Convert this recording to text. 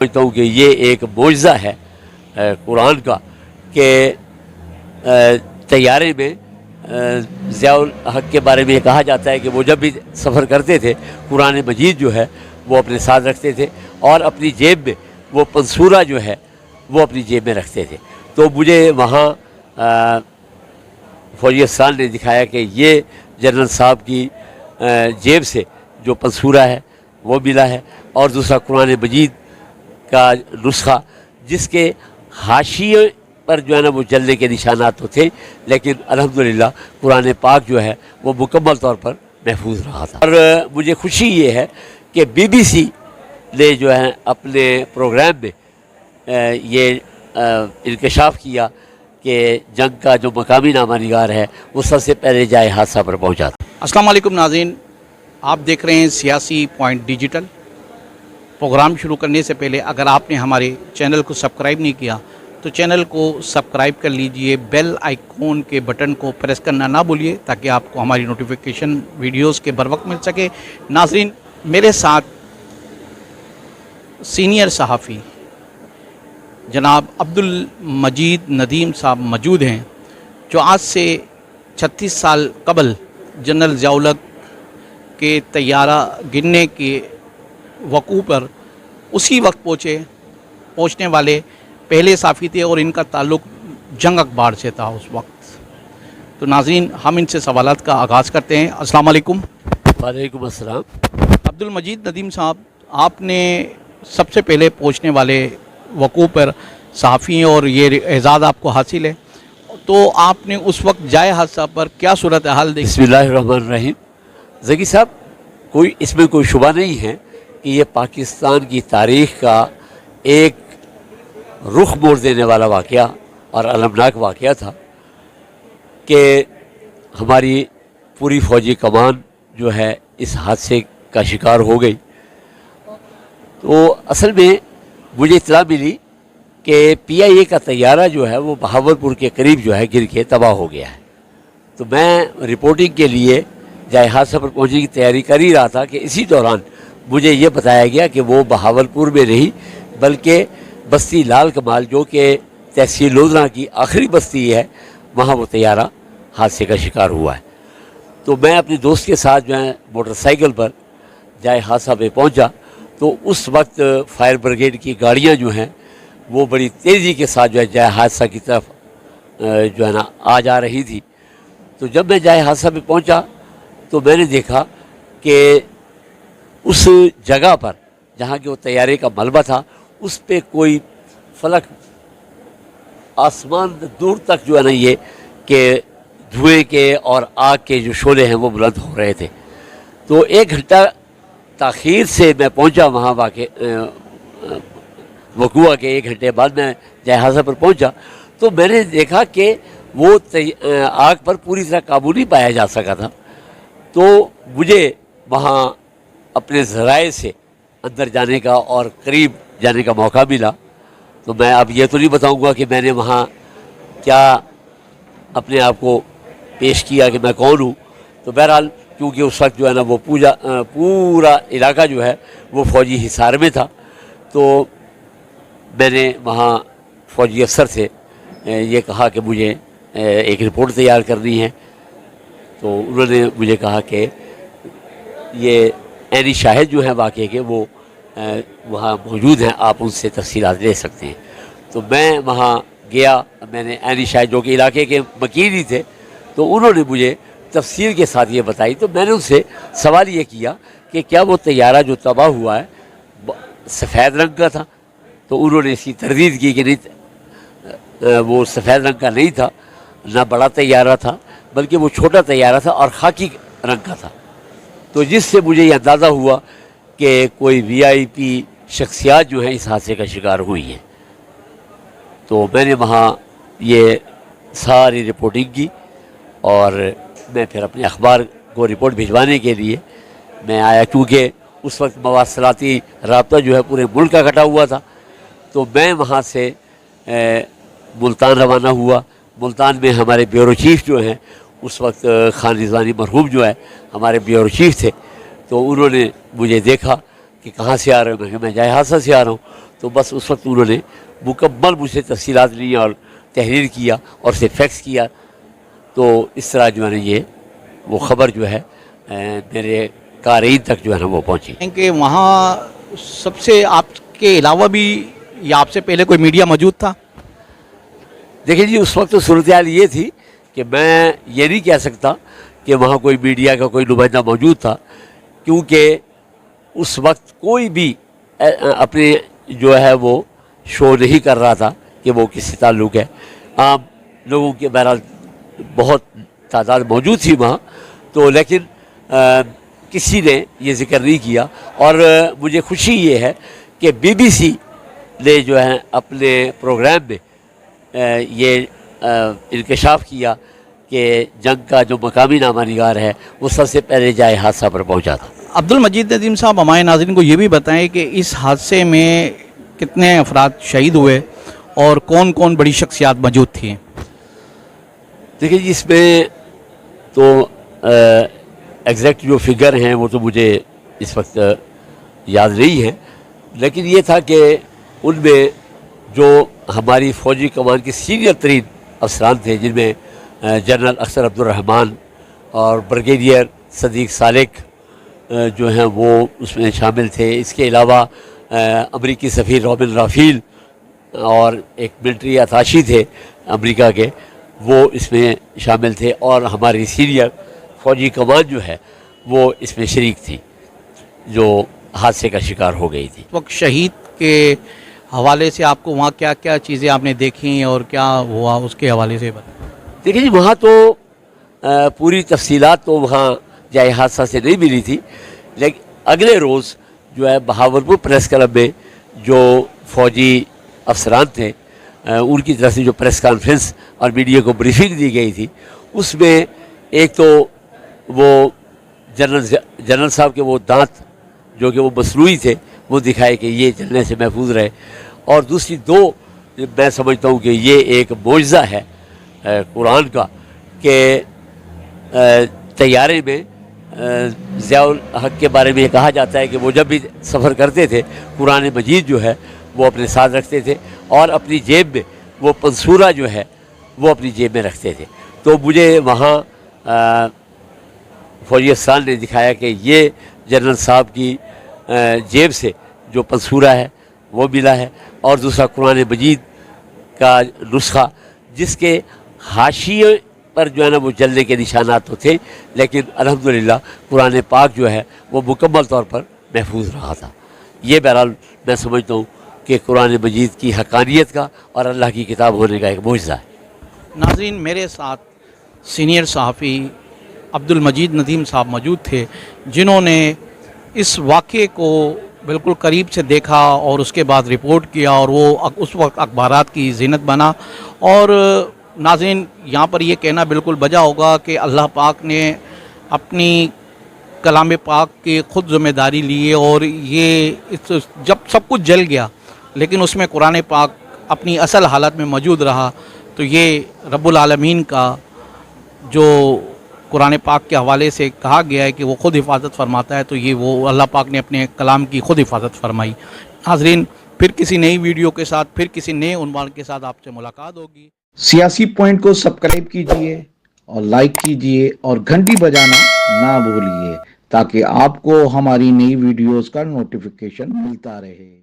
سمجھتا ہوں کہ یہ ایک معجزہ ہے قرآن کا کہ طیارے میں ضیاء الحق کے بارے میں یہ کہا جاتا ہے کہ وہ جب بھی سفر کرتے تھے قرآن مجید جو ہے وہ اپنے ساتھ رکھتے تھے اور اپنی جیب میں وہ منصورہ جو ہے وہ اپنی جیب میں رکھتے تھے. تو مجھے وہاں فوجی افسران نے دکھایا کہ یہ جنرل صاحب کی جیب سے جو منصورہ ہے وہ ملا ہے، اور دوسرا قرآن مجید کا نسخہ جس کے حاشیے پر جو ہے نا وہ جلنے کے نشانات تو تھے، لیکن الحمدللہ قرآن پاک جو ہے وہ مکمل طور پر محفوظ رہا تھا. اور مجھے خوشی یہ ہے کہ BBC نے جو ہے اپنے پروگرام میں یہ انکشاف کیا کہ جنگ کا جو مقامی نامہ نگار ہے وہ سب سے پہلے جائے حادثہ پر پہنچا تھا. السلام علیکم ناظرین، آپ دیکھ رہے ہیں سیاسی پوائنٹ ڈیجیٹل. پروگرام شروع کرنے سے پہلے اگر آپ نے ہمارے چینل کو سبسکرائب نہیں کیا تو چینل کو سبسکرائب کر لیجئے، بیل آئیکن کے بٹن کو پریس کرنا نہ بھولیے تاکہ آپ کو ہماری نوٹیفیکیشن ویڈیوز کے بروقت مل سکے. ناظرین، میرے ساتھ سینئر صحافی جناب عبدالمجید ندیم صاحب موجود ہیں، جو آج سے 36 سال قبل جنرل ضیاء الحق کے طیارہ گرنے کے وقوع پر اسی وقت پہنچنے والے پہلے صحافی تھے، اور ان کا تعلق جنگ اخبار سے تھا اس وقت. تو ناظرین، ہم ان سے سوالات کا آغاز کرتے ہیں. السلام علیکم. وعلیکم السلام. عبدالمجید ندیم صاحب، آپ نے سب سے پہلے پہنچنے والے وقوع پر صحافی ہیں اور یہ اعزاز آپ کو حاصل ہے، تو آپ نے اس وقت جائے حادثہ پر کیا صورتحال دیکھی؟ بسم اللہ الرحمن الرحیم. ذکی صاحب، اس میں کوئی شبہ نہیں ہے کہ یہ پاکستان کی تاریخ کا ایک رخ موڑ دینے والا واقعہ اور المناک واقعہ تھا کہ ہماری پوری فوجی کمان جو ہے اس حادثے کا شکار ہو گئی. تو اصل میں مجھے اطلاع ملی کہ PIA کا طیارہ جو ہے وہ بہاولپور کے قریب جو ہے گر کے تباہ ہو گیا ہے. تو میں رپورٹنگ کے لیے جائے حادثہ پر پہنچنے کی تیاری کر ہی رہا تھا کہ اسی دوران مجھے یہ بتایا گیا کہ وہ بہاولپور میں نہیں بلکہ بستی لال کمال جو کہ تحصیل لودھنا کی آخری بستی ہے، وہاں وہ طیارہ حادثے کا شکار ہوا ہے. تو میں اپنے دوست کے ساتھ جو ہے موٹر سائیکل پر جائے حادثہ پہ پہنچا. تو اس وقت فائر بریگیڈ کی گاڑیاں جو ہیں وہ بڑی تیزی کے ساتھ جو ہے جائے حادثہ کی طرف جو ہے نا آ جا رہی تھی. تو جب میں جائے حادثہ پہ پہنچا تو میں نے دیکھا کہ اس جگہ پر جہاں کہ وہ طیارے کا ملبہ تھا اس پہ کوئی فلک آسمان دور تک جو ہے نا یہ کہ دھوئیں کے اور آگ کے جو شعلے ہیں وہ بلند ہو رہے تھے. تو 1 گھنٹہ تاخیر سے میں پہنچا وہاں وقوع کے 1 گھنٹے بعد میں جائے حادثہ پر پہنچا. تو میں نے دیکھا کہ وہ آگ پر پوری طرح قابو نہیں پایا جا سکا تھا. تو مجھے وہاں اپنے ذرائع سے اندر جانے کا اور قریب جانے کا موقع ملا. تو میں اب یہ تو نہیں بتاؤں گا کہ میں نے وہاں کیا اپنے آپ کو پیش کیا کہ میں کون ہوں. تو بہرحال کیونکہ اس وقت جو ہے نا وہ پورا علاقہ جو ہے وہ فوجی حصار میں تھا، تو میں نے وہاں فوجی افسر سے یہ کہا کہ مجھے ایک رپورٹ تیار کرنی ہے. تو انہوں نے مجھے کہا کہ یہ عینی شاہد جو ہیں واقعے کے وہ وہاں موجود ہیں، آپ ان سے تفصیلات لے سکتے ہیں. تو میں وہاں گیا، میں نے عینی شاہد جو کہ علاقے کے مکین ہی تھے، تو انہوں نے مجھے تفصیل کے ساتھ یہ بتائی. تو میں نے ان سے سوال یہ کیا کہ کیا وہ طیارہ جو تباہ ہوا ہے سفید رنگ کا تھا؟ تو انہوں نے اس کی تردید کی کہ نہیں، وہ سفید رنگ کا نہیں تھا، نہ بڑا طیارہ تھا بلکہ وہ چھوٹا طیارہ تھا اور خاکی رنگ کا تھا. تو جس سے مجھے یہ اندازہ ہوا کہ کوئی VIP شخصیات جو ہیں اس حادثے کا شکار ہوئی ہیں. تو میں نے وہاں یہ ساری رپورٹنگ کی اور میں پھر اپنے اخبار کو رپورٹ بھجوانے کے لیے میں آیا، کیونکہ اس وقت مواصلاتی رابطہ جو ہے پورے ملک کا کٹا ہوا تھا. تو میں وہاں سے ملتان روانہ ہوا. ملتان میں ہمارے بیورو چیف جو ہیں اس وقت خان رضوانی مرحوم جو ہے ہمارے بیورو چیف تھے. تو انہوں نے مجھے دیکھا کہ کہاں سے آ رہے ہو؟ میں کہا میں جائے حادثہ سے آ رہا ہوں. تو بس اس وقت انہوں نے مکمل مجھ سے تفصیلات لی اور تحریر کیا اور اسے فیکس کیا. تو اس طرح جو ہے نا یہ وہ خبر جو ہے میرے قارئین تک جو ہے نا وہ پہنچی. کہ وہاں سب سے آپ کے علاوہ بھی یا آپ سے پہلے کوئی میڈیا موجود تھا؟ دیکھیں جی اس وقت تو صورتحال یہ تھی کہ میں یہ نہیں کہہ سکتا کہ وہاں کوئی میڈیا کا کوئی نمائندہ موجود تھا، کیونکہ اس وقت کوئی بھی اپنے جو ہے وہ شو نہیں کر رہا تھا کہ وہ کس سے تعلق ہے. عام لوگوں کے بہرحال بہت تعداد موجود تھی وہاں، تو لیکن کسی نے یہ ذکر نہیں کیا. اور مجھے خوشی یہ ہے کہ بی بی سی نے جو ہے اپنے پروگرام میں یہ انکشاف کیا کہ جنگ کا جو مقامی نامہ نگار ہے وہ سب سے پہلے جائے حادثہ پر پہنچا تھا. عبد المجید ندیم صاحب ہمارے ناظرین کو یہ بھی بتائیں کہ اس حادثے میں کتنے افراد شہید ہوئے اور کون کون بڑی شخصیات موجود تھیں؟ دیکھیں جی اس میں تو ایگزیکٹ جو فگر ہیں وہ تو مجھے اس وقت یاد نہیں ہے، لیکن یہ تھا کہ ان میں جو ہماری فوجی کمان کے سینئر ترین افسران تھے، جن میں جنرل اختر عبد الرحمن اور بریگیڈیئر صدیق سالک جو ہیں وہ اس میں شامل تھے. اس کے علاوہ امریکی سفیر روبن رافیل اور ایک ملٹری اتاشی تھے امریکہ کے، وہ اس میں شامل تھے، اور ہماری سینئر فوجی کمان جو ہے وہ اس میں شریک تھی جو حادثے کا شکار ہو گئی تھی. اس وقت شہید کے حوالے سے آپ کو وہاں کیا کیا چیزیں آپ نے دیکھیں اور کیا ہوا اس کے حوالے سے بتائیں. دیکھیں جی وہاں تو پوری تفصیلات تو وہاں جائے حادثہ سے نہیں ملی تھی، لیکن اگلے روز جو ہے بہاولپور پریس کلب میں جو فوجی افسران تھے ان کی طرف سے جو پریس کانفرنس اور میڈیا کو بریفنگ دی گئی تھی، اس میں ایک تو وہ جنرل صاحب کے وہ دانت جو کہ وہ مصنوعی تھے وہ دکھائے کہ یہ جلنے سے محفوظ رہے، اور دوسری دو میں سمجھتا ہوں کہ یہ ایک معجزہ ہے قرآن کا کہ طیارے میں ضیاء الحق کے بارے میں یہ کہا جاتا ہے کہ وہ جب بھی سفر کرتے تھے قرآن مجید جو ہے وہ اپنے ساتھ رکھتے تھے، اور اپنی جیب میں وہ پنسورہ جو ہے وہ اپنی جیب میں رکھتے تھے. تو مجھے وہاں فوجی افسران نے دکھایا کہ یہ جنرل صاحب کی جیب سے جو پنسورہ ہے وہ ملا ہے، اور دوسرا قرآن مجید کا نسخہ جس کے حاشیے پر جو ہے نا وہ جلنے کے نشانات تو تھے، لیکن الحمدللہ قرآن پاک جو ہے وہ مکمل طور پر محفوظ رہا تھا. یہ بہرحال میں سمجھتا ہوں کہ قرآن مجید کی حقانیت کا اور اللہ کی کتاب ہونے کا ایک معجزہ ہے. ناظرین میرے ساتھ سینئر صحافی عبد المجید ندیم صاحب موجود تھے جنہوں نے اس واقعے کو بالکل قریب سے دیکھا اور اس کے بعد رپورٹ کیا، اور وہ اس وقت اخبارات کی زینت بنا. اور ناظرین یہاں پر یہ کہنا بالکل بجا ہوگا کہ اللہ پاک نے اپنی کلام پاک کی خود ذمہ داری لی، اور یہ جب سب کچھ جل گیا لیکن اس میں قرآن پاک اپنی اصل حالت میں موجود رہا، تو یہ رب العالمین کا جو قرآن پاک کے حوالے سے کہا گیا ہے کہ وہ خود حفاظت فرماتا ہے، تو یہ وہ اللہ پاک نے اپنے کلام کی خود حفاظت فرمائی. ناظرین پھر کسی نئی ویڈیو کے ساتھ پھر کسی نئے عنوان کے ساتھ آپ سے ملاقات ہوگی. سیاسی پوائنٹ کو سبسکرائب کیجئے اور لائک کیجئے اور گھنٹی بجانا نہ بھولیے تاکہ آپ کو ہماری نئی ویڈیوز کا نوٹیفیکیشن ملتا رہے.